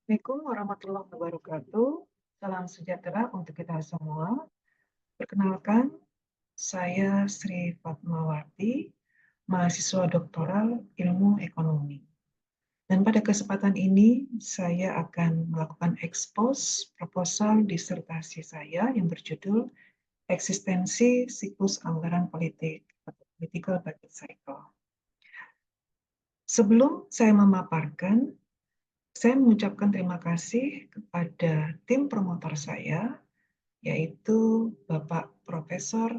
Assalamualaikum warahmatullahi wabarakatuh. Salam sejahtera untuk kita semua. Perkenalkan, saya Sri Fatmawati, mahasiswa doktoral Ilmu Ekonomi. Dan pada kesempatan ini, saya akan melakukan ekspos proposal disertasi saya yang berjudul Eksistensi Siklus Anggaran Politik atau Political Budget Cycle. Sebelum saya memaparkan, saya mengucapkan terima kasih kepada tim promotor saya, yaitu Bapak Profesor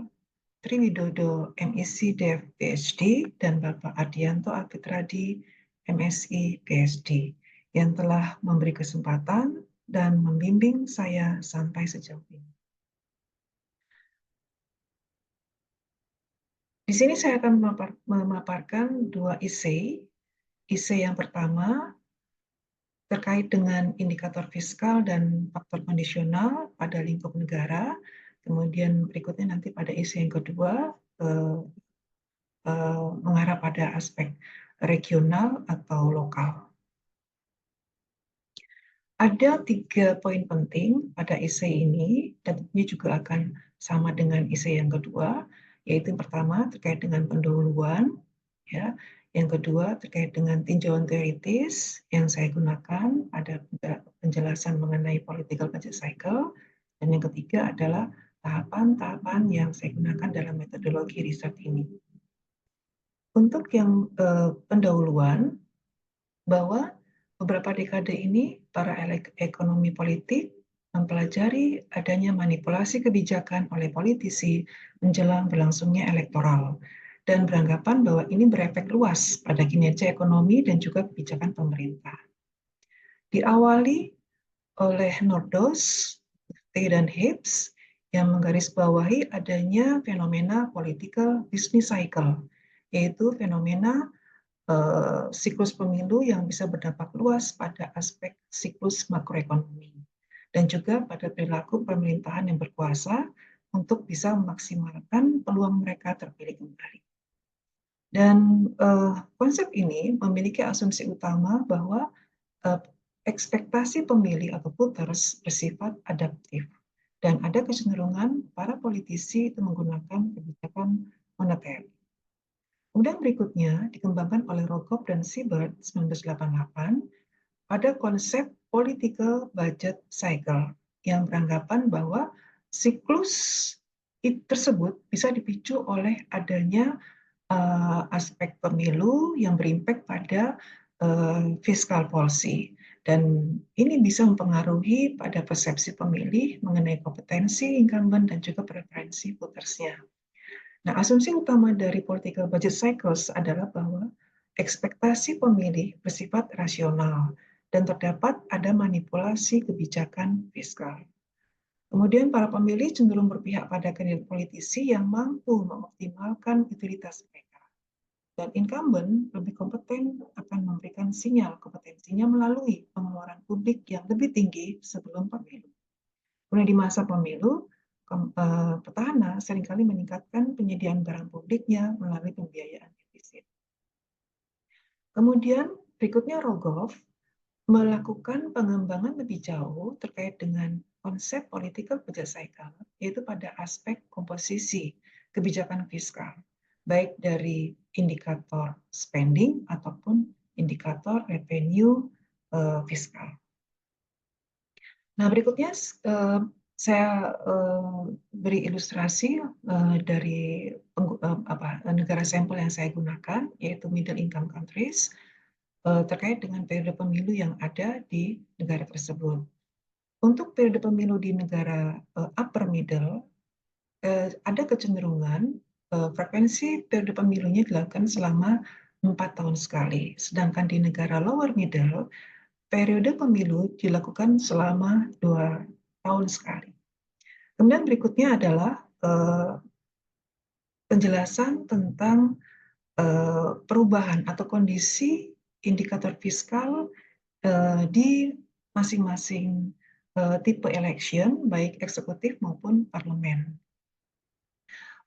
Triwidodo MIC DF PhD dan Bapak Adianto Alfitradi MSI PhD yang telah memberi kesempatan dan membimbing saya sampai sejauh ini. Di sini saya akan memaparkan dua essay. Essay yang pertama terkait dengan indikator fiskal dan faktor kondisional pada lingkup negara. Kemudian berikutnya nanti pada isi yang kedua mengarah pada aspek regional atau lokal. Ada 3 poin penting pada isi ini, dan tentunya juga akan sama dengan isi yang kedua, yaitu yang pertama terkait dengan pendahuluan, ya. Yang kedua terkait dengan tinjauan teoritis yang saya gunakan, ada penjelasan mengenai political budget cycle, dan yang ketiga adalah tahapan-tahapan yang saya gunakan dalam metodologi riset ini. Untuk yang pendahuluan, bahwa beberapa dekade ini para ekonomi politik mempelajari adanya manipulasi kebijakan oleh politisi menjelang berlangsungnya elektoral dan beranggapan bahwa ini berefek luas pada kinerja ekonomi dan juga kebijakan pemerintah. Diawali oleh Nordos, T. dan Hibbs yang menggarisbawahi adanya fenomena political business cycle, yaitu fenomena siklus pemilu yang bisa berdampak luas pada aspek siklus makroekonomi dan juga pada perilaku pemerintahan yang berkuasa untuk bisa memaksimalkan peluang mereka terpilih kembali. Dan konsep ini memiliki asumsi utama bahwa ekspektasi pemilih atau voters bersifat adaptif dan ada kecenderungan para politisi itu menggunakan kebijakan moneter. Kemudian berikutnya dikembangkan oleh Rogoff dan Siebert 1988 pada konsep political budget cycle yang beranggapan bahwa siklus tersebut bisa dipicu oleh adanya aspek pemilu yang berimpact pada fiscal policy. Dan ini bisa mempengaruhi pada persepsi pemilih mengenai kompetensi incumbent dan juga preferensi votersnya. Nah, asumsi utama dari political budget cycles adalah bahwa ekspektasi pemilih bersifat rasional dan terdapat ada manipulasi kebijakan fiskal. Kemudian para pemilih cenderung berpihak pada kandidat politisi yang mampu mengoptimalkan utilitas mereka. Dan incumbent lebih kompeten akan memberikan sinyal kompetensinya melalui pengeluaran publik yang lebih tinggi sebelum pemilu. Kemudian di masa pemilu, petahana seringkali meningkatkan penyediaan barang publiknya melalui pembiayaan defisit. Kemudian berikutnya Rogoff melakukan pengembangan lebih jauh terkait dengan konsep political budget cycle, yaitu pada aspek komposisi kebijakan fiskal, baik dari indikator spending ataupun indikator revenue fiskal. Nah, berikutnya saya beri ilustrasi dari negara sampel yang saya gunakan, yaitu middle income countries, terkait dengan periode pemilu yang ada di negara tersebut. Untuk periode pemilu di negara upper middle, ada kecenderungan frekuensi periode pemilunya dilakukan selama 4 tahun sekali. Sedangkan di negara lower middle, periode pemilu dilakukan selama 2 tahun sekali. Kemudian berikutnya adalah penjelasan tentang perubahan atau kondisi indikator fiskal di masing-masing tipe election, baik eksekutif maupun parlemen.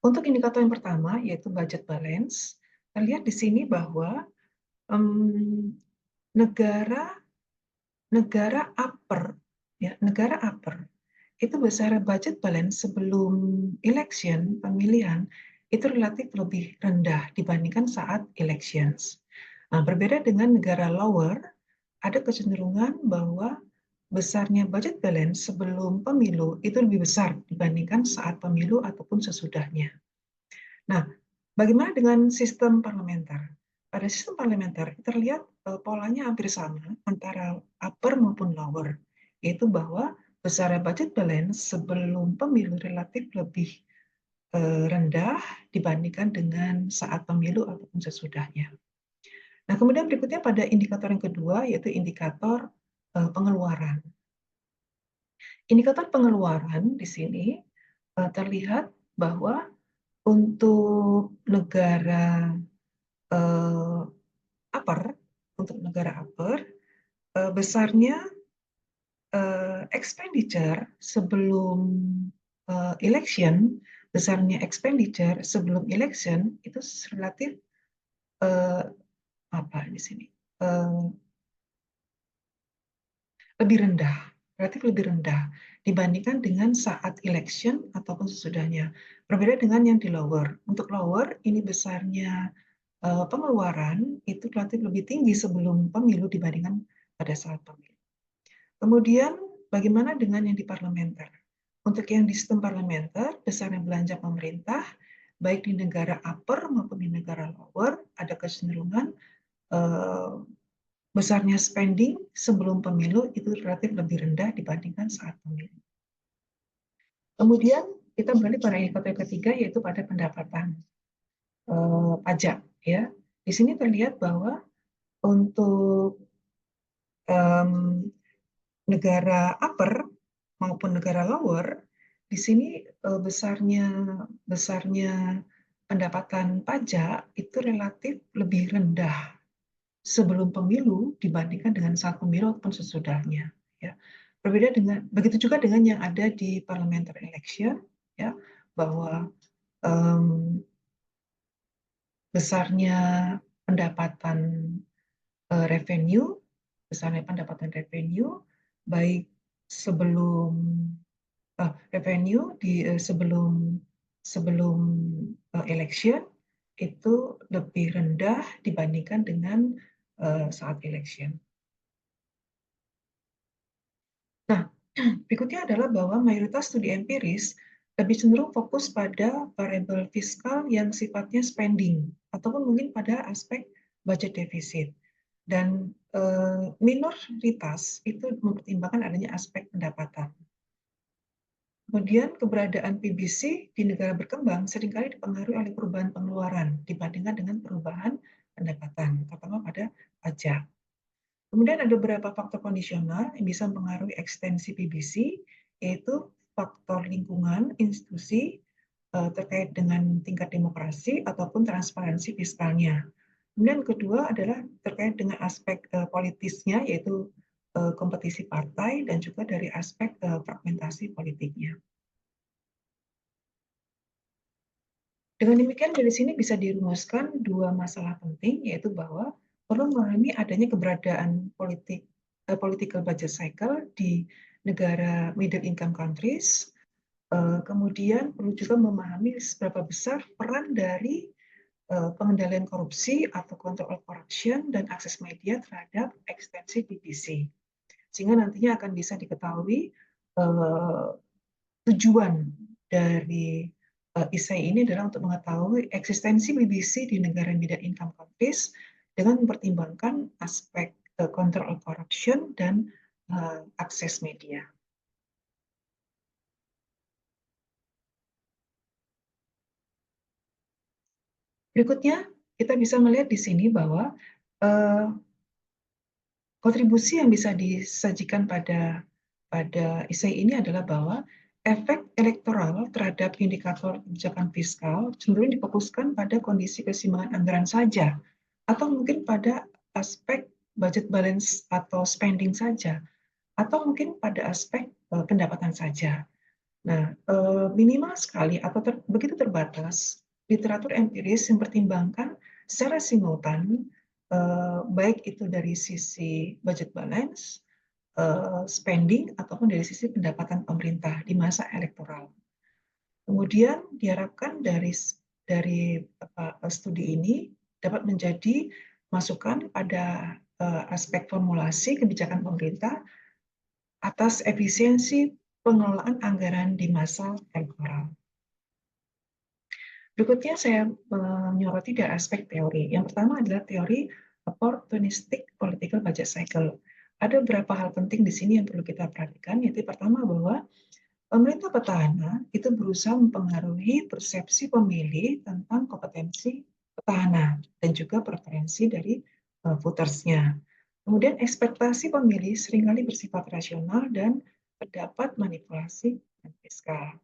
Untuk indikator yang pertama, yaitu budget balance, terlihat di sini bahwa negara negara upper, ya, negara upper itu besar budget balance sebelum election, pemilihan, itu relatif lebih rendah dibandingkan saat elections. Nah, berbeda dengan negara lower, ada kecenderungan bahwa besarnya budget balance sebelum pemilu itu lebih besar dibandingkan saat pemilu ataupun sesudahnya. Nah, bagaimana dengan sistem parlementer? Pada sistem parlementer terlihat polanya hampir sama antara upper maupun lower, yaitu bahwa besar budget balance sebelum pemilu relatif lebih rendah dibandingkan dengan saat pemilu ataupun sesudahnya. Nah, kemudian berikutnya pada indikator yang kedua, yaitu indikator pengeluaran. Indikator pengeluaran di sini terlihat bahwa untuk negara uh, upper, besarnya expenditure sebelum election, besarnya expenditure sebelum election itu relatif uh, apa di sini lebih rendah, relatif lebih rendah dibandingkan dengan saat election ataupun sesudahnya. Berbeda dengan yang di lower. Untuk lower ini besarnya pengeluaran itu relatif lebih tinggi sebelum pemilu dibandingkan pada saat pemilu. Kemudian bagaimana dengan yang di parlementer? Untuk yang di sistem parlementer, besarnya belanja pemerintah, baik di negara upper maupun di negara lower, ada kecenderungan besarnya spending sebelum pemilu itu relatif lebih rendah dibandingkan saat pemilu. Kemudian kita beralih pada indikator ketiga, yaitu pada pendapatan pajak. Ya, di sini terlihat bahwa untuk negara upper maupun negara lower, di sini besarnya pendapatan pajak itu relatif lebih rendah sebelum pemilu dibandingkan dengan saat pemilu ataupun sesudahnya. Ya, begitu juga dengan yang ada di parliamentary election, ya, bahwa besarnya pendapatan revenue, besarnya pendapatan revenue, baik sebelum revenue sebelum election itu lebih rendah dibandingkan dengan saat election. Nah, berikutnya adalah bahwa mayoritas studi empiris lebih cenderung fokus pada variabel fiskal yang sifatnya spending, ataupun mungkin pada aspek budget defisit. Dan minoritas itu mempertimbangkan adanya aspek pendapatan. Kemudian keberadaan PBC di negara berkembang seringkali dipengaruhi oleh perubahan pengeluaran dibandingkan dengan perubahan pendapatan, terutama pada pajak. Kemudian ada beberapa faktor kondisional yang bisa mempengaruhi ekstensi PBC, yaitu faktor lingkungan, institusi, terkait dengan tingkat demokrasi ataupun transparansi fiskalnya. Kemudian kedua adalah terkait dengan aspek politisnya, yaitu kompetisi partai dan juga dari aspek fragmentasi politiknya. Dengan demikian dari sini bisa dirumuskan dua masalah penting, yaitu bahwa perlu memahami adanya keberadaan political budget cycle di negara middle income countries. Kemudian perlu juga memahami seberapa besar peran dari pengendalian korupsi atau control of corruption dan akses media terhadap ekstensi PBC. Sehingga nantinya akan bisa diketahui tujuan dari ISAI ini adalah untuk mengetahui eksistensi BBC di negara middle income countries dengan mempertimbangkan aspek control of corruption dan akses media. Berikutnya, kita bisa melihat di sini bahwa kontribusi yang bisa disajikan pada ISAI ini adalah bahwa efek elektoral terhadap indikator kebijakan fiskal cenderung difokuskan pada kondisi keseimbangan anggaran saja, atau mungkin pada aspek budget balance atau spending saja, atau mungkin pada aspek pendapatan saja. Nah, minimal sekali atau begitu terbatas literatur empiris yang mempertimbangkan secara simultan baik itu dari sisi budget balance spending ataupun dari sisi pendapatan pemerintah di masa elektoral. Kemudian diharapkan dari studi ini dapat menjadi masukan pada aspek formulasi kebijakan pemerintah atas efisiensi pengelolaan anggaran di masa elektoral. Berikutnya saya menyoroti dari aspek teori. Yang pertama adalah teori opportunistic political budget cycle. Ada beberapa hal penting di sini yang perlu kita perhatikan, yaitu pertama bahwa pemerintah petahana itu berusaha mempengaruhi persepsi pemilih tentang kompetensi petahana dan juga preferensi dari votersnya. Kemudian ekspektasi pemilih seringkali bersifat rasional dan terdapat manipulasi fiskal.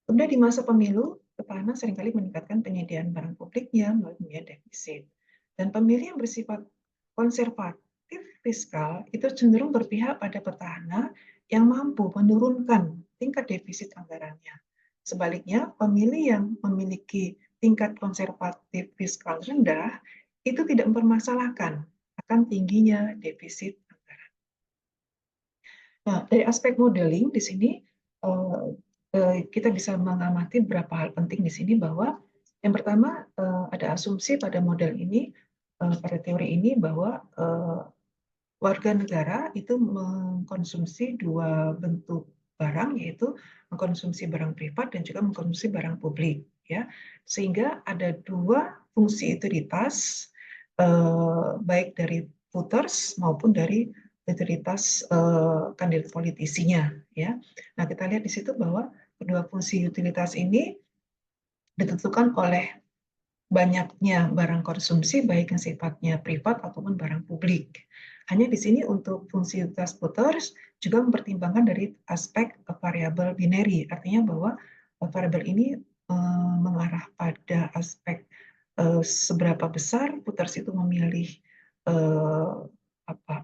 Kemudian di masa pemilu, petahana seringkali meningkatkan penyediaan barang publiknya melalui defisit. Dan pemilih yang bersifat konservatif fiskal itu cenderung berpihak pada petahana yang mampu menurunkan tingkat defisit anggarannya. Sebaliknya, pemilih yang memiliki tingkat konservatif fiskal rendah itu tidak mempermasalahkan akan tingginya defisit anggaran. Nah, dari aspek modeling di sini kita bisa mengamati beberapa hal penting di sini bahwa yang pertama ada asumsi pada model ini, pada teori ini bahwa warga negara itu mengkonsumsi dua bentuk barang, yaitu mengkonsumsi barang privat dan juga mengkonsumsi barang publik, ya, sehingga ada dua fungsi utilitas baik dari voters maupun dari utilitas kandidat politisinya, ya. Nah, kita lihat di situ bahwa kedua fungsi utilitas ini ditentukan oleh banyaknya barang konsumsi baik yang sifatnya privat ataupun barang publik. Hanya di sini untuk fungsi utilitas voters juga mempertimbangkan dari aspek variabel binary, artinya bahwa variabel ini mengarah pada aspek seberapa besar voters itu memilih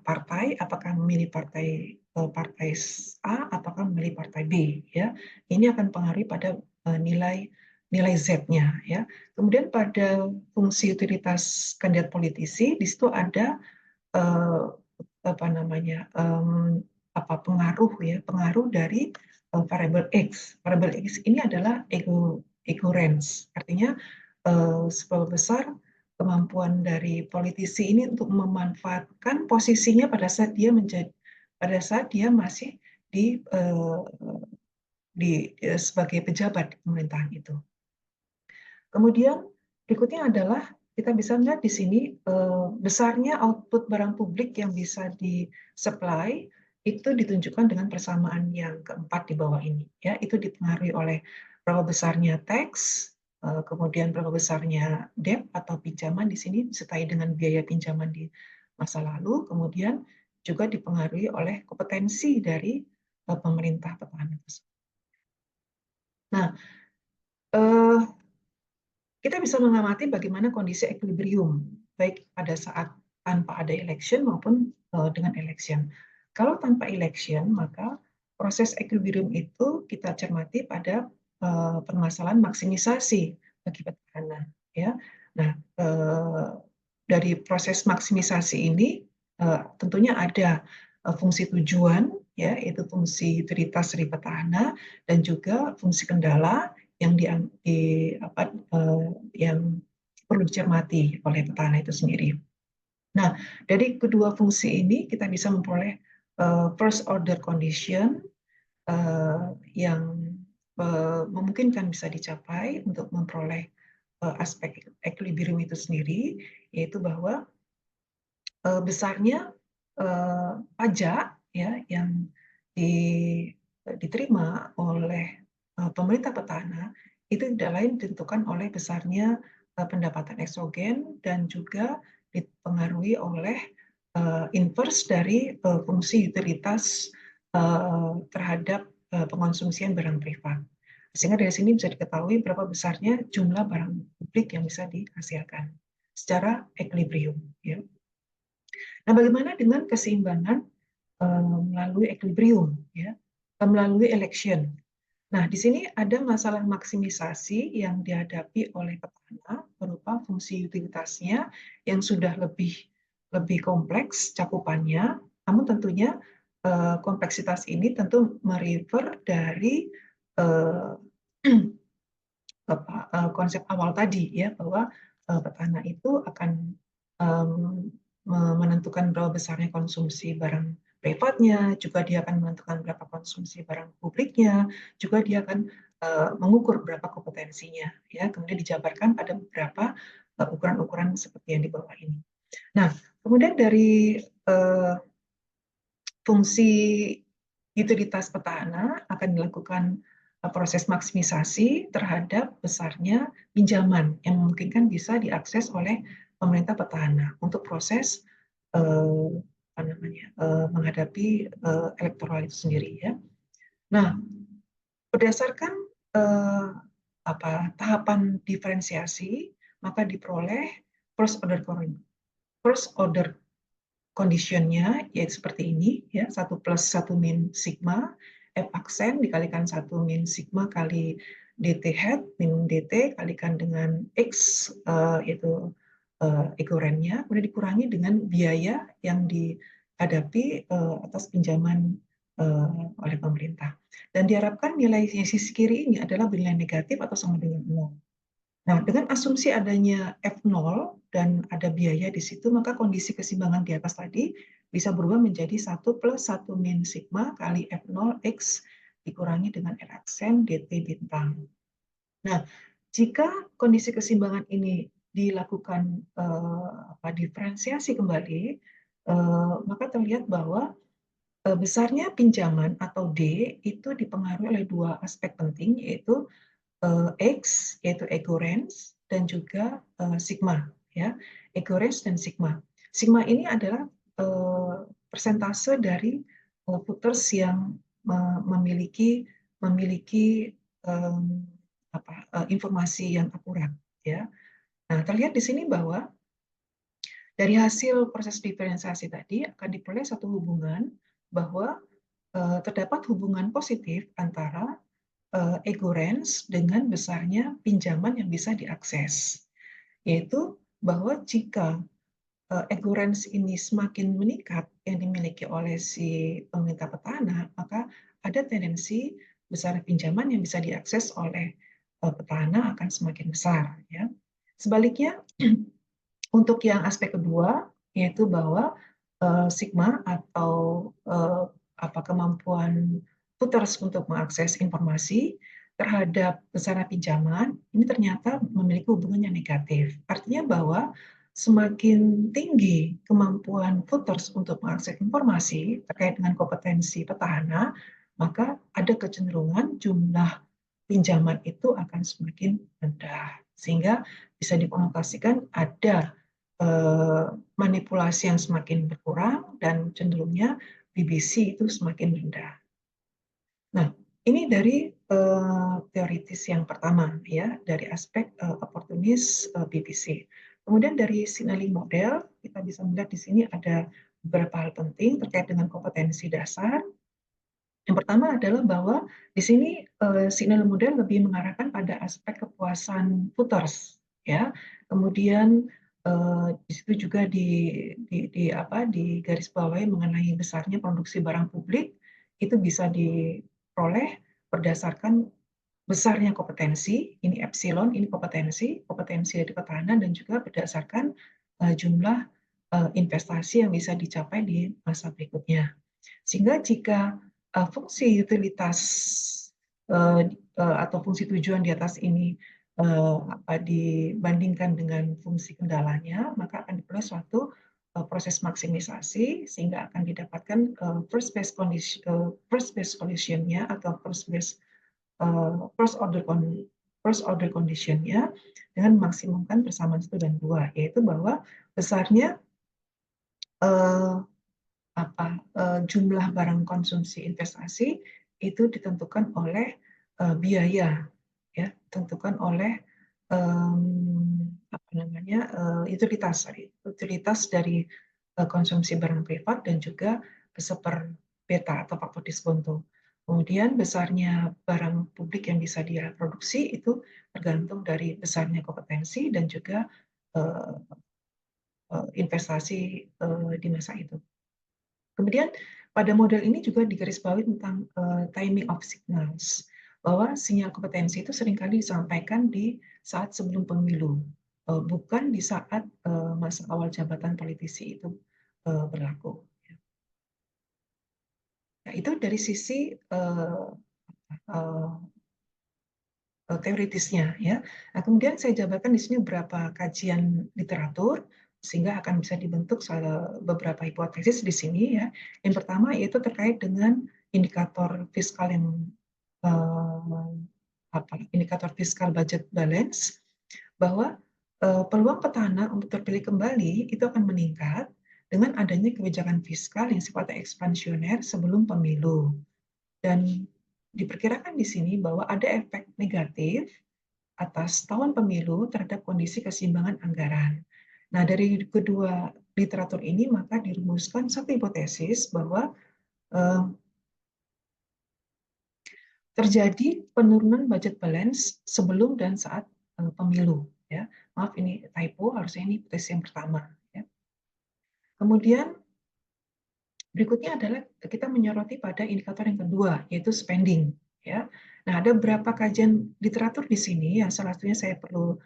partai, apakah memilih partai A ataukah memilih partai B, ya. Ini akan mempengaruhi pada nilai Z-nya, ya. Kemudian pada fungsi utilitas kandidat politisi di situ ada pengaruh, ya, pengaruh dari variabel X. Variabel X ini adalah ego range, artinya seberapa besar kemampuan dari politisi ini untuk memanfaatkan posisinya pada saat dia masih sebagai pejabat di pemerintahan itu. Kemudian berikutnya adalah kita bisa melihat di sini besarnya output barang publik yang bisa disupply itu ditunjukkan dengan persamaan yang keempat di bawah ini, ya. Itu dipengaruhi oleh berapa besarnya tax, kemudian berapa besarnya debt atau pinjaman di sini disertai dengan biaya pinjaman di masa lalu, kemudian juga dipengaruhi oleh kompetensi dari pemerintah petahana tersebut. Nah, kita bisa mengamati bagaimana kondisi equilibrium, baik pada saat tanpa ada election maupun dengan election. Kalau tanpa election, maka proses equilibrium itu kita cermati pada permasalahan maksimisasi bagi petahana, ya. Nah, dari proses maksimisasi ini tentunya ada fungsi tujuan, ya, yaitu fungsi utilitas dari petahana, dan juga fungsi kendala yang perlu dicermati oleh petahana itu sendiri. Nah, dari kedua fungsi ini kita bisa memperoleh first order condition yang memungkinkan bisa dicapai untuk memperoleh aspek equilibrium itu sendiri, yaitu bahwa besarnya pajak, ya, yang diterima oleh pemerintah petahana itu tidak lain ditentukan oleh besarnya pendapatan eksogen dan juga dipengaruhi oleh inverse dari fungsi utilitas terhadap pengonsumsian barang privat. Sehingga dari sini bisa diketahui berapa besarnya jumlah barang publik yang bisa dihasilkan secara equilibrium, ya. Nah, bagaimana dengan keseimbangan melalui equilibrium, ya, melalui election? Nah, di sini ada masalah maksimisasi yang dihadapi oleh petahana berupa fungsi utilitasnya yang sudah lebih kompleks cakupannya, namun tentunya kompleksitas ini tentu merefer dari konsep awal tadi ya, bahwa petahana itu akan menentukan berapa besarnya konsumsi barang privatnya, juga dia akan menentukan berapa konsumsi barang publiknya, juga dia akan mengukur berapa kompetensinya, ya, kemudian dijabarkan pada beberapa ukuran-ukuran seperti yang di bawah ini. Nah, kemudian dari fungsi utilitas petahana akan dilakukan proses maksimisasi terhadap besarnya pinjaman yang memungkinkan bisa diakses oleh pemerintah petahana untuk proses menghadapi elektoral itu sendiri, ya. Nah, berdasarkan tahapan diferensiasi, maka diperoleh first order conditionnya, yaitu seperti ini, ya, 1 plus 1 min sigma, F aksen dikalikan 1 min sigma kali dt hat minum dt kalikan dengan X, yaitu ekorennya, kemudian dikurangi dengan biaya yang dihadapi atas pinjaman oleh pemerintah. Dan diharapkan nilai sisi kiri ini adalah bernilai negatif atau sama dengan 0. Nah, dengan asumsi adanya F0 dan ada biaya di situ, maka kondisi keseimbangan di atas tadi bisa berubah menjadi 1 plus 1 min sigma kali F0 X dikurangi dengan R aksen dt bintang. Nah, jika kondisi keseimbangan ini dilakukan diferensiasi kembali, maka terlihat bahwa besarnya pinjaman atau D itu dipengaruhi oleh dua aspek penting, yaitu X, yaitu occurrence, dan juga sigma, ya, occurrence dan sigma. Sigma ini adalah persentase dari voters yang memiliki informasi yang akurat, ya. Nah, terlihat di sini bahwa dari hasil proses diferensiasi tadi akan diperoleh satu hubungan bahwa terdapat hubungan positif antara occurrence dengan besarnya pinjaman yang bisa diakses, yaitu bahwa jika occurrence ini semakin meningkat yang dimiliki oleh si pemerintah petahana, maka ada tendensi besar pinjaman yang bisa diakses oleh petahana akan semakin besar, ya. Sebaliknya, untuk yang aspek kedua, yaitu bahwa sigma atau kemampuan voters untuk mengakses informasi terhadap besarnya pinjaman, ini ternyata memiliki hubungan yang negatif. Artinya bahwa semakin tinggi kemampuan voters untuk mengakses informasi terkait dengan kompetensi petahana, maka ada kecenderungan jumlah pinjaman itu akan semakin rendah. Sehingga bisa dikonotasikan ada manipulasi yang semakin berkurang dan cenderungnya BBC itu semakin rendah. Nah, ini dari teoritis yang pertama, ya, dari aspek oportunis BBC. Kemudian dari signaling model, kita bisa melihat di sini ada beberapa hal penting terkait dengan kompetensi dasar. Yang pertama adalah bahwa di sini signal model lebih mengarahkan pada aspek kepuasan voters, ya. Kemudian di situ juga digarisbawahi mengenai besarnya produksi barang publik itu bisa diperoleh berdasarkan besarnya kompetensi, ini epsilon, ini kompetensi dari petahana, dan juga berdasarkan jumlah investasi yang bisa dicapai di masa berikutnya. Sehingga jika fungsi utilitas atau fungsi tujuan di atas ini dibandingkan dengan fungsi kendalanya, maka akan diperoleh suatu proses maksimisasi sehingga akan didapatkan first best solution-nya atau first order condition-nya dengan maksimumkan persamaan 1 dan 2, yaitu bahwa besarnya jumlah barang konsumsi investasi itu ditentukan oleh biaya, ya, ditentukan oleh utilitas dari konsumsi barang privat dan juga seper beta atau faktor diskonto. Kemudian besarnya barang publik yang bisa dia produksi itu tergantung dari besarnya kompetensi dan juga investasi di masa itu. Kemudian pada model ini juga digarisbawahi tentang timing of signals, bahwa sinyal kompetensi itu seringkali disampaikan di saat sebelum pemilu, bukan di saat masa awal jabatan politisi itu berlaku. Nah, itu dari sisi teoritisnya, ya. Nah, kemudian saya jabarkan di sini beberapa kajian literatur sehingga akan bisa dibentuk beberapa hipotesis di sini, ya. Yang pertama yaitu terkait dengan indikator fiskal yang indikator fiskal budget balance, bahwa peluang petahana untuk terpilih kembali itu akan meningkat dengan adanya kebijakan fiskal yang sifatnya ekspansioner sebelum pemilu. Dan diperkirakan di sini bahwa ada efek negatif atas tahun pemilu terhadap kondisi keseimbangan anggaran. Nah, dari kedua literatur ini maka dirumuskan satu hipotesis bahwa terjadi penurunan budget balance sebelum dan saat pemilu. Ya, maaf ini typo, harusnya ini hipotesis yang pertama. Ya. Kemudian berikutnya adalah kita menyoroti pada indikator yang kedua, yaitu spending. Ya. Nah, ada beberapa kajian literatur di sini yang salah satunya saya perlu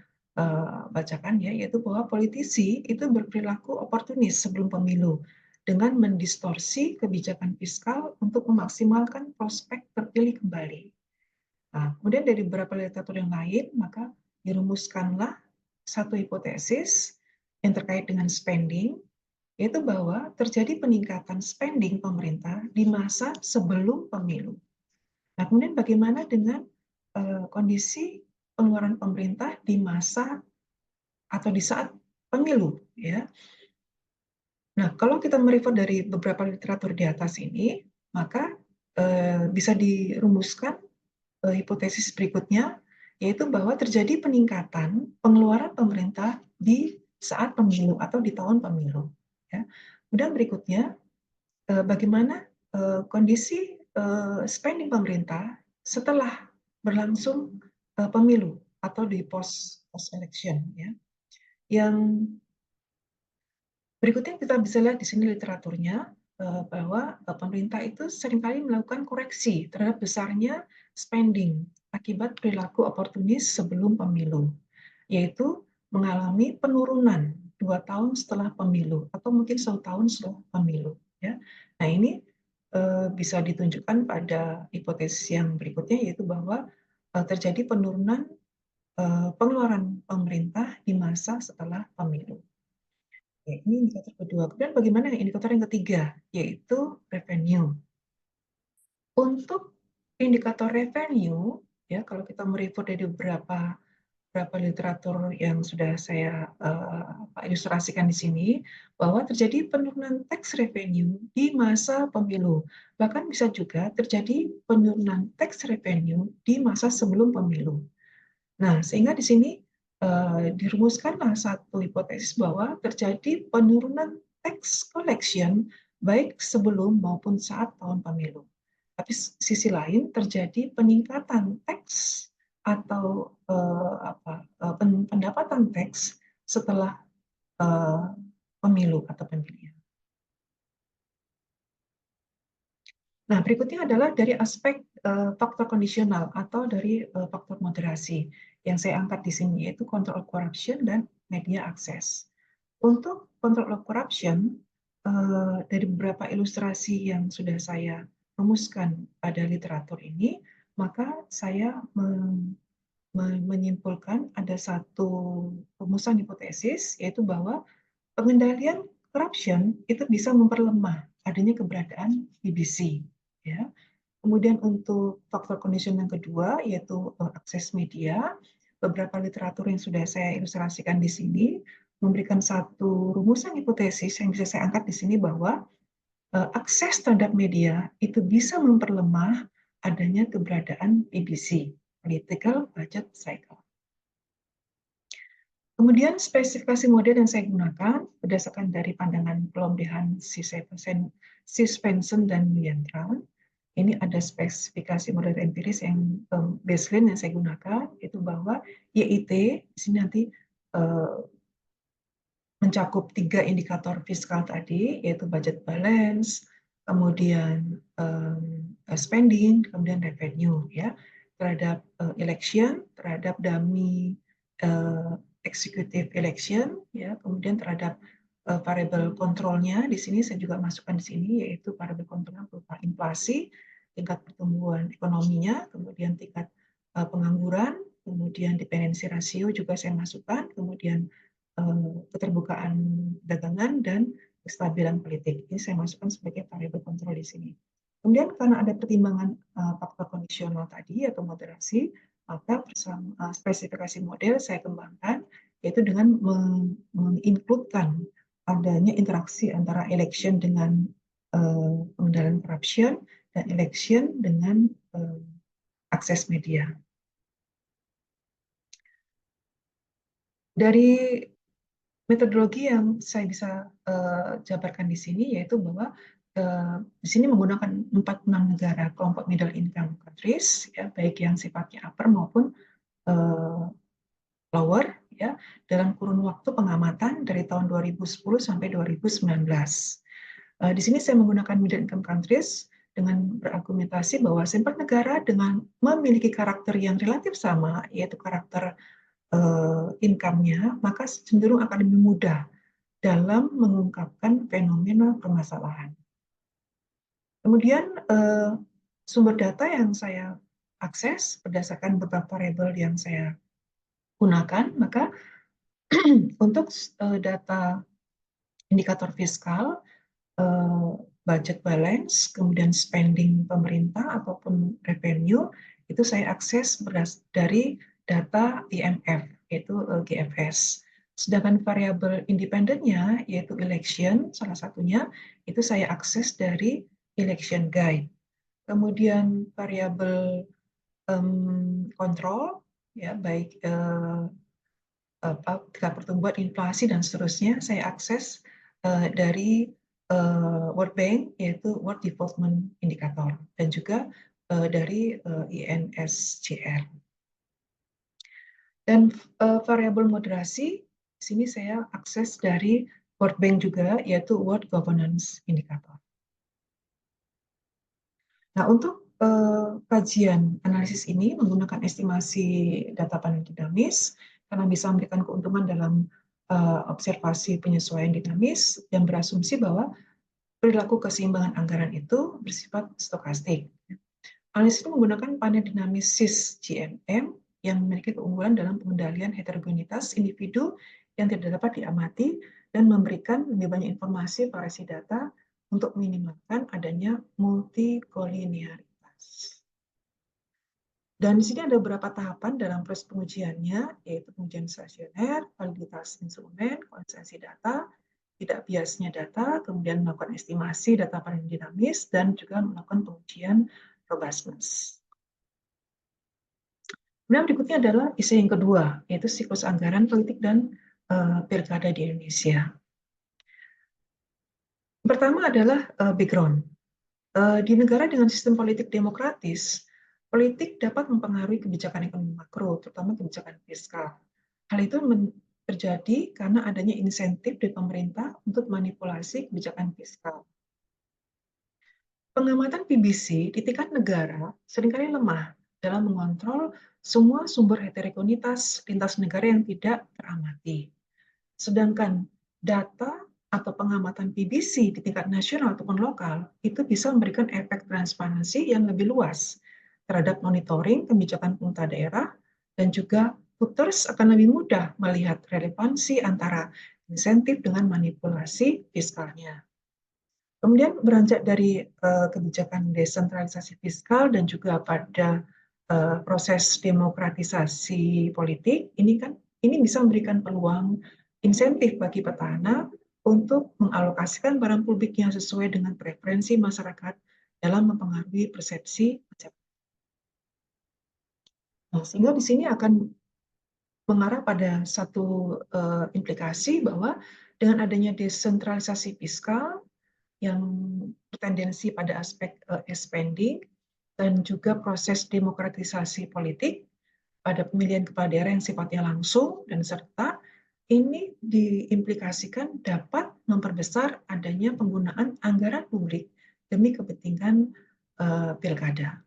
bacakan, ya, yaitu bahwa politisi itu berperilaku oportunis sebelum pemilu dengan mendistorsi kebijakan fiskal untuk memaksimalkan prospek terpilih kembali. Nah, kemudian dari beberapa literatur yang lain, maka dirumuskanlah satu hipotesis yang terkait dengan spending, yaitu bahwa terjadi peningkatan spending pemerintah di masa sebelum pemilu. Nah, kemudian bagaimana dengan kondisi pengeluaran pemerintah di masa atau di saat pemilu, ya? Nah, kalau kita merefer dari beberapa literatur di atas ini, maka bisa dirumuskan hipotesis berikutnya, yaitu bahwa terjadi peningkatan pengeluaran pemerintah di saat pemilu atau di tahun pemilu. Ya. Kemudian berikutnya, bagaimana kondisi spending pemerintah setelah berlangsung pemilu atau di post election. Ya. Yang berikutnya kita bisa lihat di sini literaturnya bahwa pemerintah itu seringkali melakukan koreksi terhadap besarnya spending akibat perilaku oportunis sebelum pemilu, yaitu mengalami penurunan 2 tahun setelah pemilu atau mungkin 1 tahun setelah pemilu. Ya. Nah, ini bisa ditunjukkan pada hipotesis yang berikutnya, yaitu bahwa terjadi penurunan pengeluaran pemerintah di masa setelah pemilu. Oke, ini indikator kedua. Kemudian bagaimana indikator yang ketiga, yaitu revenue. Untuk indikator revenue, ya kalau kita merefer dari beberapa literatur yang sudah saya ilustrasikan di sini, bahwa terjadi penurunan tax revenue di masa pemilu. Bahkan bisa juga terjadi penurunan tax revenue di masa sebelum pemilu. Nah, sehingga di sini dirumuskanlah satu hipotesis bahwa terjadi penurunan tax collection baik sebelum maupun saat tahun pemilu. Tapi sisi lain terjadi peningkatan tax atau pendapatan tax setelah pemilu atau pemilihan. Nah, berikutnya adalah dari aspek faktor kondisional atau dari faktor moderasi yang saya angkat di sini, yaitu control of corruption dan media access. Untuk control of corruption, dari beberapa ilustrasi yang sudah saya rumuskan pada literatur ini, maka saya menyimpulkan ada satu rumusan hipotesis, yaitu bahwa pengendalian corruption itu bisa memperlemah adanya keberadaan BBC. Ya. Kemudian untuk faktor condition yang kedua, yaitu akses media, beberapa literatur yang sudah saya ilustrasikan di sini memberikan satu rumusan hipotesis yang bisa saya angkat di sini bahwa akses terhadap media itu bisa memperlemah adanya keberadaan PBC, Political Budget Cycle. Kemudian spesifikasi model yang saya gunakan berdasarkan dari pandangan Blomdehan, Sispensen, dan Lientran. Ini ada spesifikasi model empiris yang baseline yang saya gunakan, itu bahwa YIT di sini nanti mencakup 3 indikator fiskal tadi, yaitu budget balance, kemudian spending, kemudian revenue ya, terhadap election, terhadap dummy executive election ya, kemudian terhadap variable kontrolnya. Di sini saya juga masukkan di sini, yaitu variable kontrolnya berupa inflasi, tingkat pertumbuhan ekonominya, kemudian tingkat pengangguran, kemudian dependency ratio juga saya masukkan, kemudian keterbukaan dagangan dan kestabilan politik. Ini saya masukkan sebagai variabel kontrol di sini. Kemudian karena ada pertimbangan faktor kondisional tadi atau moderasi, maka spesifikasi model saya kembangkan, yaitu dengan mengincludekan adanya interaksi antara election dengan pengendalian corruption dan election dengan akses media. Dari metodologi yang saya bisa jabarkan di sini, yaitu bahwa di sini menggunakan 46 negara kelompok middle income countries, ya, baik yang sifatnya upper maupun lower, ya, dalam kurun waktu pengamatan dari tahun 2010 sampai 2019. Di sini saya menggunakan middle income countries dengan berargumentasi bahwa sampel negara dengan memiliki karakter yang relatif sama, yaitu karakter income-nya, maka cenderung akan lebih mudah dalam mengungkapkan fenomena permasalahan. Kemudian sumber data yang saya akses berdasarkan beberapa variabel yang saya gunakan, maka untuk data indikator fiskal, budget balance, kemudian spending pemerintah ataupun revenue, itu saya akses dari data IMF, yaitu GFS. Sedangkan variabel independennya, yaitu election, salah satunya, itu saya akses dari election guide. Kemudian variabel kontrol, ya, baik tingkat pertumbuhan, inflasi, dan seterusnya, saya akses dari World Bank, yaitu World Development Indicator, dan juga dari INSCR. Dan variabel moderasi, di sini saya akses dari World Bank juga, yaitu World Governance Indicator. Nah, untuk kajian analisis ini menggunakan estimasi data panen dinamis, karena bisa memberikan keuntungan dalam observasi penyesuaian dinamis, dan berasumsi bahwa perilaku keseimbangan anggaran itu bersifat stokastik. Analisis itu menggunakan panen dinamis SIS GMM yang memiliki keunggulan dalam pengendalian heterogenitas individu yang tidak dapat diamati dan memberikan lebih banyak informasi variasi data untuk meminimalkan adanya multikolinearitas. Dan di sini ada beberapa tahapan dalam proses pengujiannya, yaitu pengujian stasioner, validitas instrumen, konsistensi data, tidak biasnya data, kemudian melakukan estimasi data panen dinamis, dan juga melakukan pengujian robustness. Kemudian berikutnya adalah isu yang kedua, yaitu siklus anggaran, politik, dan pilkada di Indonesia. Pertama adalah background. Di negara dengan sistem politik demokratis, politik dapat mempengaruhi kebijakan ekonomi makro, terutama kebijakan fiskal. Hal itu terjadi karena adanya insentif dari pemerintah untuk manipulasi kebijakan fiskal. Pengamatan PBC di tingkat negara seringkali lemah dalam mengontrol semua sumber heterogenitas lintas negara yang tidak teramati. Sedangkan data atau pengamatan PBC di tingkat nasional ataupun lokal itu bisa memberikan efek transparansi yang lebih luas terhadap monitoring kebijakan pemerintah daerah, dan juga voters akan lebih mudah melihat relevansi antara insentif dengan manipulasi fiskalnya. Kemudian beranjak dari kebijakan desentralisasi fiskal dan juga pada proses demokratisasi politik, ini bisa memberikan peluang insentif bagi petahana untuk mengalokasikan barang publik yang sesuai dengan preferensi masyarakat dalam mempengaruhi persepsi pejabat. Nah, sehingga di sini akan mengarah pada satu implikasi bahwa dengan adanya desentralisasi fiskal yang bertendensi pada aspek spending dan juga proses demokratisasi politik pada pemilihan kepala daerah yang sifatnya langsung dan serta, ini diimplikasikan dapat memperbesar adanya penggunaan anggaran publik demi kepentingan pilkada.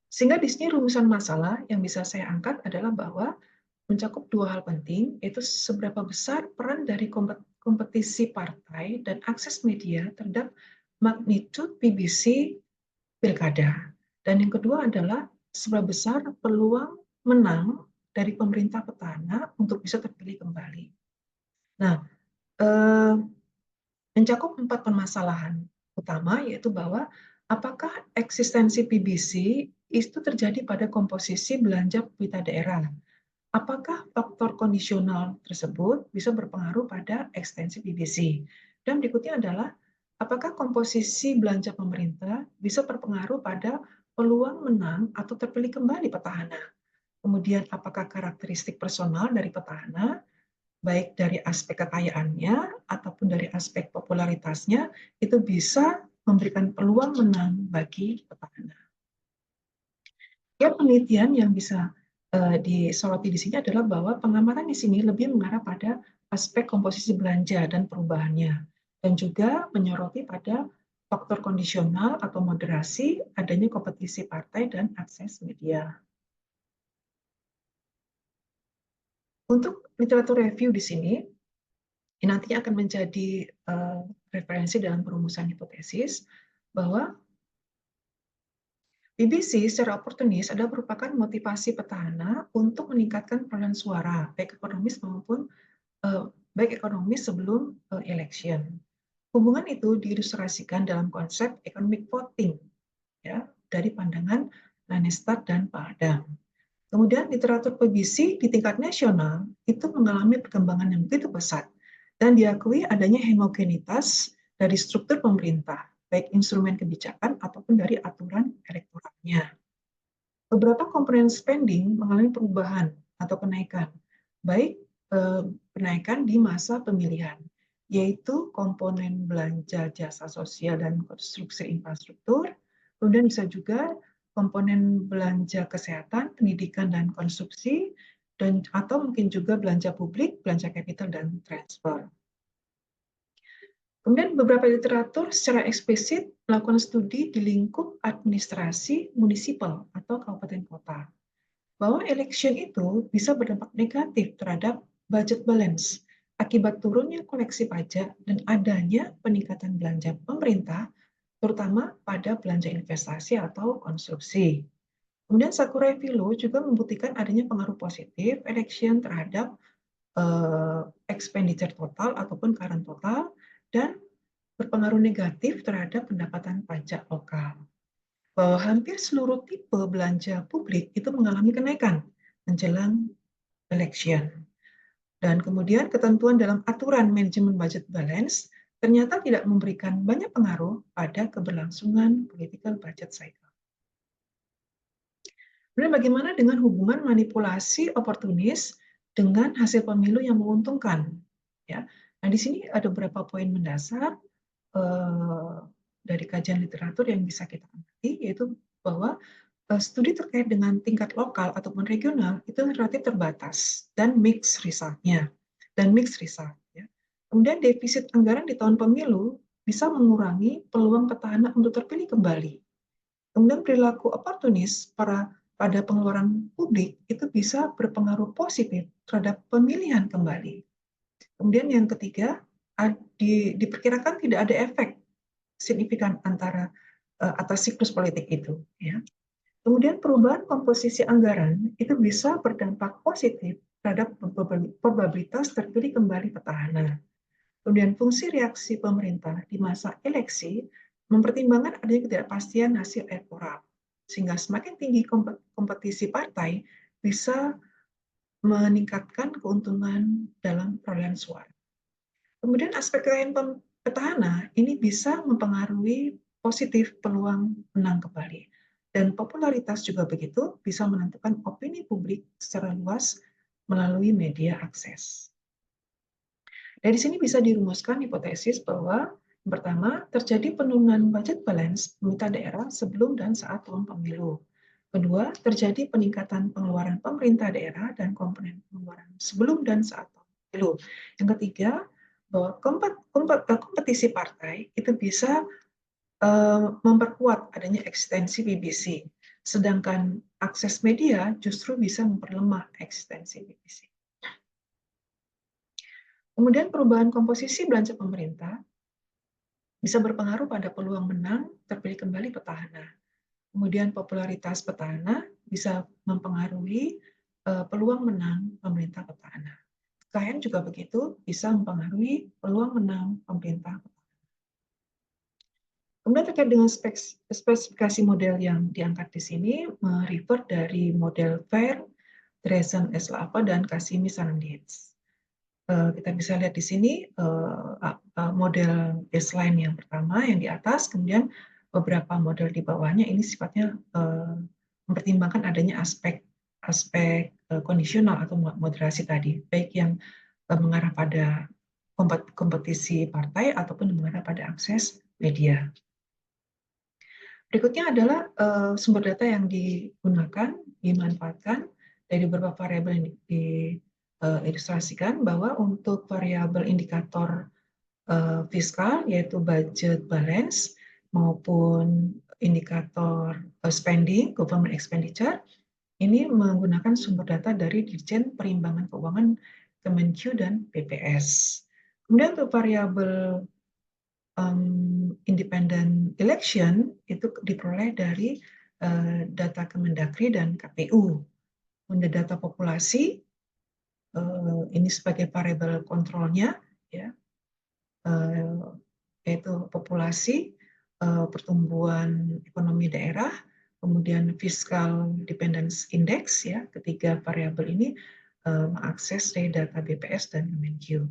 Sehingga di sini rumusan masalah yang bisa saya angkat adalah bahwa mencakup dua hal penting, yaitu seberapa besar peran dari kompetisi partai dan akses media terhadap magnitude PBC pilkada. Dan yang kedua adalah seberapa besar peluang menang dari pemerintah petahana untuk bisa terpilih kembali. Nah, mencakup 4 permasalahan utama, yaitu bahwa apakah eksistensi PBC itu terjadi pada komposisi belanja pemerintah daerah. Apakah faktor kondisional tersebut bisa berpengaruh pada ekstensi PBC? Dan berikutnya adalah, apakah komposisi belanja pemerintah bisa berpengaruh pada peluang menang atau terpilih kembali petahana? Kemudian, apakah karakteristik personal dari petahana, baik dari aspek kekayaannya ataupun dari aspek popularitasnya, itu bisa memberikan peluang menang bagi petahana. Ya, penelitian yang bisa disoroti di sini adalah bahwa pengamatan di sini lebih mengarah pada aspek komposisi belanja dan perubahannya, dan juga menyoroti pada faktor kondisional atau moderasi adanya kompetisi partai dan akses media. Untuk literatur review di sini, ini nantinya akan menjadi referensi dalam perumusan hipotesis bahwa BBC secara oportunis adalah merupakan motivasi petahana untuk meningkatkan perolehan suara, baik ekonomis maupun baik ekonomis sebelum election. Hubungan itu diilustrasikan dalam konsep economic voting, ya, dari pandangan Lanestad dan Pak Adam. Kemudian literatur PBC di tingkat nasional itu mengalami perkembangan yang begitu pesat dan diakui adanya homogenitas dari struktur pemerintah, baik instrumen kebijakan ataupun dari aturan elektoralnya. Beberapa komponen spending mengalami perubahan atau kenaikan, baik kenaikan di masa pemilihan, yaitu komponen belanja jasa sosial dan konstruksi infrastruktur, kemudian bisa juga komponen belanja kesehatan, pendidikan, dan konstruksi, dan atau mungkin juga belanja publik, belanja kapital, dan transfer. Kemudian beberapa literatur secara eksplisit melakukan studi di lingkup administrasi munisipal atau kabupaten kota, bahwa election itu bisa berdampak negatif terhadap budget balance akibat turunnya koleksi pajak dan adanya peningkatan belanja pemerintah, terutama pada belanja investasi atau konstruksi. Kemudian Sakurai Philo juga membuktikan adanya pengaruh positif election terhadap expenditure total ataupun current total dan berpengaruh negatif terhadap pendapatan pajak lokal. Bahwa hampir seluruh tipe belanja publik itu mengalami kenaikan menjelang election. Dan kemudian ketentuan dalam aturan manajemen budget balance ternyata tidak memberikan banyak pengaruh pada keberlangsungan political budget cycle. Kemudian bagaimana dengan hubungan manipulasi oportunis dengan hasil pemilu yang menguntungkan? Ya, nah di sini ada beberapa poin mendasar dari kajian literatur yang bisa kita amati, yaitu bahwa studi terkait dengan tingkat lokal ataupun regional itu relatif terbatas dan mixed result-nya. Ya. Kemudian defisit anggaran di tahun pemilu bisa mengurangi peluang petahana untuk terpilih kembali. Kemudian perilaku oportunis pada pengeluaran publik itu bisa berpengaruh positif terhadap pemilihan kembali. Kemudian yang ketiga, diperkirakan tidak ada efek signifikan antara atas siklus politik itu, ya. Kemudian perubahan komposisi anggaran itu bisa berdampak positif terhadap probabilitas terpilih kembali petahana. Kemudian fungsi reaksi pemerintah di masa eleksi mempertimbangkan adanya ketidakpastian hasil elektoral, sehingga semakin tinggi kompetisi partai bisa meningkatkan keuntungan dalam perolehan suara. Kemudian aspek lain petahana ini bisa mempengaruhi positif peluang menang kembali. Dan popularitas juga begitu, bisa menentukan opini publik secara luas melalui media akses. Dari sini bisa dirumuskan hipotesis bahwa yang pertama, terjadi penurunan budget balance pemerintah daerah sebelum dan saat tahun pemilu. Kedua, terjadi peningkatan pengeluaran pemerintah daerah dan komponen pengeluaran sebelum dan saat tahun pemilu. Yang ketiga, bahwa kompetisi partai itu bisa memperkuat adanya eksistensi BBC, sedangkan akses media justru bisa memperlemah eksistensi BBC. Kemudian perubahan komposisi belanja pemerintah bisa berpengaruh pada peluang menang terpilih kembali petahana. Kemudian popularitas petahana bisa mempengaruhi peluang menang pemerintah petahana. Kekayaan juga begitu, bisa mempengaruhi peluang menang pemerintah. Kemudian terkait dengan spesifikasi model yang diangkat di sini, merefer dari model Fair, Dreesen, Eslava, dan Cassini-Saranditz. Kita bisa lihat di sini model baseline yang pertama yang di atas, kemudian beberapa model di bawahnya ini sifatnya mempertimbangkan adanya aspek kondisional atau moderasi tadi, baik yang mengarah pada kompetisi partai ataupun mengarah pada akses media. Berikutnya adalah sumber data yang digunakan, dimanfaatkan dari beberapa variabel yang diilustrasikan, bahwa untuk variabel indikator fiskal, yaitu budget balance, maupun indikator spending, government expenditure, ini menggunakan sumber data dari Dirjen Perimbangan Keuangan Kemenq dan BPS. Kemudian untuk variabel independent election itu diperoleh dari data Kemendagri dan KPU. Untuk data populasi ini sebagai variabel kontrolnya, ya, yaitu populasi, pertumbuhan ekonomi daerah, kemudian fiscal dependence index, ya, ketiga variabel ini mengakses dari data BPS dan Kemenq.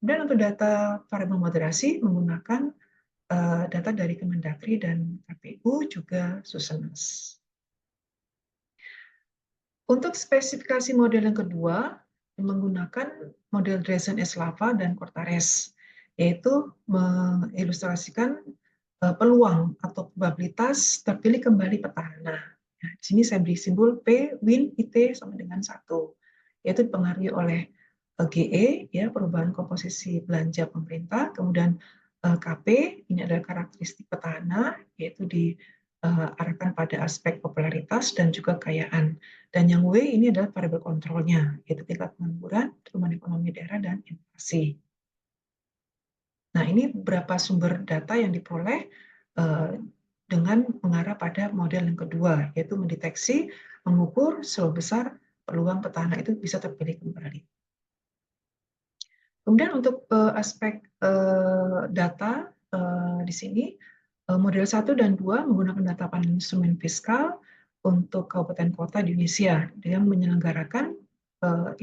Dan untuk data variabel moderasi menggunakan data dari Kemendagri dan KPU juga Susenas. Untuk spesifikasi model yang kedua, menggunakan model Dreesen-Eslava dan Cortares, yaitu mengilustrasikan peluang atau probabilitas terpilih kembali petahana. Nah, di sini saya beri simbol P, Win, IT sama dengan 1, yaitu dipengaruhi oleh GE, ya, perubahan komposisi belanja pemerintah, kemudian KP, ini adalah karakteristik petahana, yaitu diarahkan pada aspek popularitas dan juga kekayaan. Dan yang W ini adalah variabel kontrolnya, yaitu tingkat pengangguran, pertumbuhan ekonomi daerah, dan inflasi. Nah, ini beberapa sumber data yang diperoleh dengan mengarah pada model yang kedua, yaitu mendeteksi, mengukur seberapa besar peluang petahana itu bisa terpilih kembali. Kemudian untuk aspek data di sini, model 1 dan 2 menggunakan data panel instrumen fiskal untuk kabupaten kota di Indonesia dengan menyelenggarakan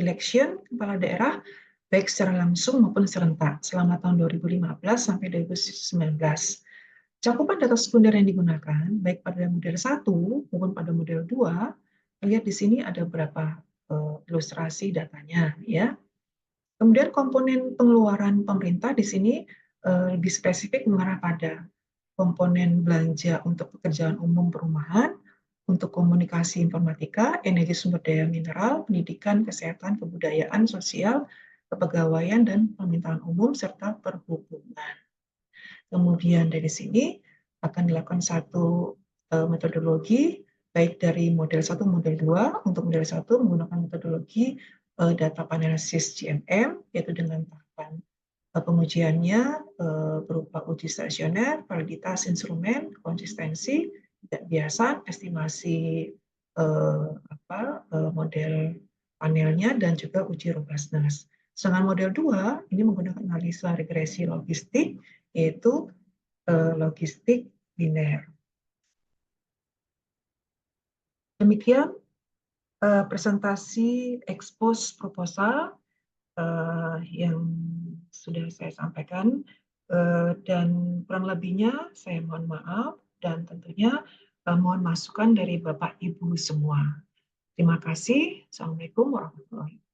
election kepala daerah baik secara langsung maupun serentak selama tahun 2015 sampai 2019. Cakupan data sekunder yang digunakan baik pada model 1 maupun pada model 2, lihat di sini ada beberapa ilustrasi datanya, ya. Kemudian komponen pengeluaran pemerintah di sini lebih spesifik mengarah pada komponen belanja untuk pekerjaan umum perumahan, untuk komunikasi informatika, energi sumber daya mineral, pendidikan, kesehatan, kebudayaan, sosial, kepegawaian, dan permintaan umum, serta perhubungan. Kemudian dari sini akan dilakukan satu metodologi, baik dari model 1 model 2. Untuk model 1 menggunakan metodologi data analisis GMM, yaitu dengan tahapan pengujiannya berupa uji stasioner, validitas instrumen, konsistensi, biasa, estimasi model panelnya, dan juga uji robustness. Sedangkan model 2 ini menggunakan analisa regresi logistik, yaitu logistik linear. Demikian presentasi expose proposal yang sudah saya sampaikan, dan kurang lebihnya saya mohon maaf, dan tentunya mohon masukan dari Bapak Ibu semua. Terima kasih. Assalamualaikum warahmatullahi wabarakatuh.